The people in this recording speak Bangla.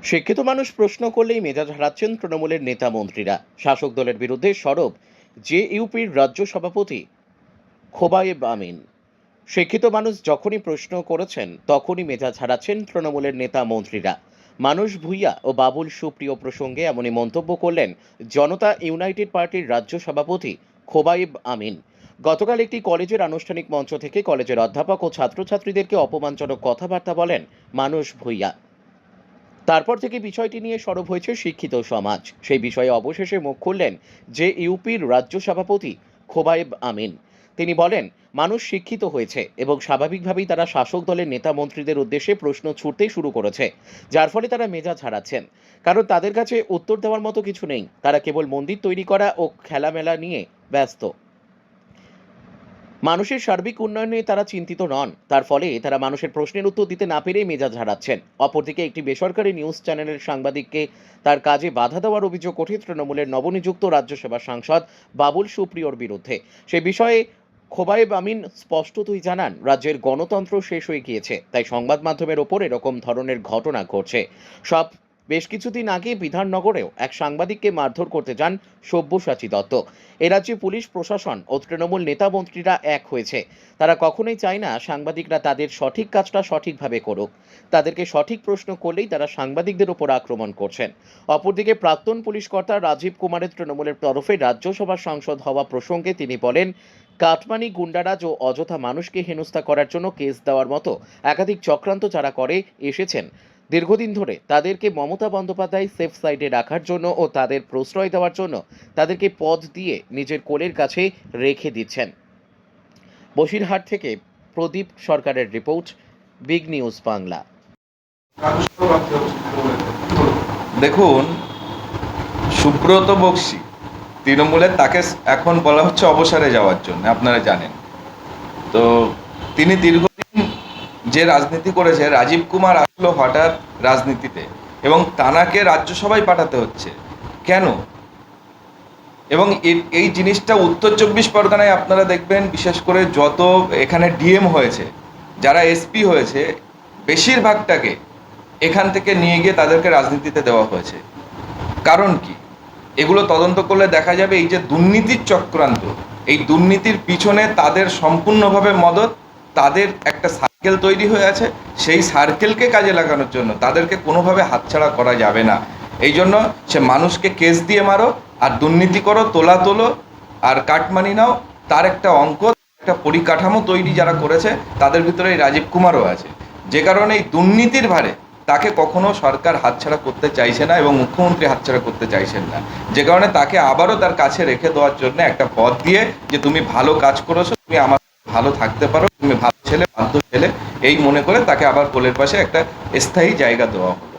শিক্ষিত মানুষ প্রশ্ন করলেই মেজাজ হারাচ্ছেন তৃণমূলের নেতা মন্ত্রীরা। শাসক দলের বিরুদ্ধে সরব জেইউপির রাজ্য সভাপতি খোবায়েব আমিন। শিক্ষিত মানুষ যখনই প্রশ্ন করেছেন তখনই মেজাজ হারাচ্ছেন তৃণমূলের নেতা মন্ত্রীরা। মানুষ ভূঁইয়া ও বাবুল সুপ্রিয় প্রসঙ্গে এমনই মন্তব্য করলেন জনতা ইউনাইটেড পার্টির রাজ্য সভাপতি খোবায়েব আমিন। গতকাল একটি কলেজের আনুষ্ঠানিক মঞ্চ থেকে কলেজের অধ্যাপক ও ছাত্রছাত্রীদেরকে অপমানজনক কথাবার্তা বলেন মানুষ ভূঁইয়া। তারপর থেকে বিষয়টি নিয়ে সরব হয়েছে শিক্ষিত সমাজ। সেই বিষয়ে অবশেষে মুখ খুললেন যে ইউপির রাজ্য সভাপতি খোবায়েব আমিন। তিনি বলেন, মানুষ শিক্ষিত হয়েছে এবং স্বাভাবিকভাবেই তারা শাসক দলের নেতা মন্ত্রীদের উদ্দেশ্যে প্রশ্ন ছুড়তে শুরু করেছে, যার ফলে তারা মেজাজ হারাচ্ছেন। কারণ তাদের কাছে উত্তর দেওয়ার মতো কিছু নেই। তারা কেবল মন্দির তৈরি করা ও খেলামেলা নিয়ে ব্যস্ত। মানুষের সার্বিক উন্নয়ন নিয়ে তারা চিন্তিত নন। তার ফলে তারা মানুষের প্রশ্নের উত্তর দিতে না পেরেই মেজাজ হারাচ্ছেন। অপরদিকে একটি বেসরকারি নিউজ চ্যানেলের সাংবাদিককে তার কাজে বাধা দেওয়ার অভিযোগ ওঠে তৃণমূলের নবনিযুক্ত রাজ্যসভা সাংসদ বাবুল সুপ্রিয়র বিরুদ্ধে। সে বিষয়ে খোবায়েব আমিন স্পষ্টতই জানান, রাজ্যের গণতন্ত্র শেষ হয়ে গিয়েছে, তাই সংবাদ মাধ্যমের ওপর এরকম ধরনের ঘটনা ঘটছে। সব বেশ কিছুদিন আগে বিধাননগরেও এক সাংবাদিককে মারধর করতে যান সব্যসাচী দত্ত। এ রাজ্যে পুলিশ প্রশাসন ও তৃণমূল নেতা মন্ত্রীরা এক হয়েছে। তারা কখনোই চায় না সাংবাদিকরা তাদের সঠিক কাজটা সঠিকভাবে করুক। তাদেরকে সঠিক প্রশ্ন করলেই তারা সাংবাদিকদের উপর আক্রমণ করছেন। অপরদিকে প্রাক্তন পুলিশ কর্তা রাজীব কুমারের তৃণমূলের তরফে রাজ্যসভার সাংসদ হওয়া প্রসঙ্গে তিনি বলেন, কাটমানি, গুন্ডারাজ ও অযথা মানুষকে হেনস্থা করার জন্য কেস দেওয়ার মতো একাধিক চক্রান্ত যারা করে এসেছেন দীর্ঘদিন ধরে, তাদেরকে মমতা বন্দ্যোপাধ্যায় সেফ সাইডে রাখার জন্য ও তাদের প্রশ্রয় দেওয়ার জন্য তাদেরকে পদ দিয়ে নিজের কোলের কাছে রেখে দিচ্ছেন। বসিরহাট থেকে প্রদীপ সরকারের রিপোর্ট, বিগ নিউজ বাংলা। দেখুন, সুব্রত বক্সী তৃণমূলের, তাকে এখন বলা হচ্ছে অবসরে যাওয়ার জন্য, আপনারা জানেন তো। তিনি দীর্ঘদিন যে রাজনীতি করেছে, রাজীব কুমার আসলো হঠাৎ রাজনীতিতে এবং তানাকে রাজ্যসভায় পাঠাতে হচ্ছে কেন? এবং এই জিনিসটা উত্তর 24 পরগনায় আপনারা দেখবেন, বিশেষ করে যত এখানে ডিএম হয়েছে, যারা এসপি হয়েছে, বেশিরভাগটাকে এখান থেকে নিয়ে গিয়ে তাদেরকে রাজনীতিতে দেওয়া হয়েছে। কারণ কি? এগুলো তদন্ত করলে দেখা যাবে এই যে দুর্নীতির চক্রান্ত, এই দুর্নীতির পিছনে তাদের সম্পূর্ণভাবে মদত। তাদের একটা সার্কেল তৈরি হয়ে আছে, সেই সার্কেলকে কাজে লাগানোর জন্য তাদেরকে কোনোভাবে হাতছাড়া করা যাবে না। এই জন্য সে মানুষকে কেস দিয়ে মারো আর দুর্নীতি করো, তোলো আর কাটমানি নাও, তার একটা অঙ্ক, একটা পরিকাঠামো তৈরি যারা করেছে তাদের ভিতরে এই রাজীব কুমারও আছে। যে কারণে এই দুর্নীতির ভারে তাকে কখনো সরকার হাতছাড়া করতে চাইছে না এবং মুখ্যমন্ত্রী হাতছাড়া করতে চাইছেন না। যে কারণে তাকে আবারও তার কাছে রেখে দেওয়ার জন্য একটা পদ দিয়ে, যে তুমি ভালো কাজ করেছো, তুমি আমার ভালো থাকতে পারো, তুমি ভালো ছেলে, বাধ্য ছেলে, এই মনে করে তাকে আবার কোলের পাশে একটা স্থায়ী জায়গা দেওয়া হলো।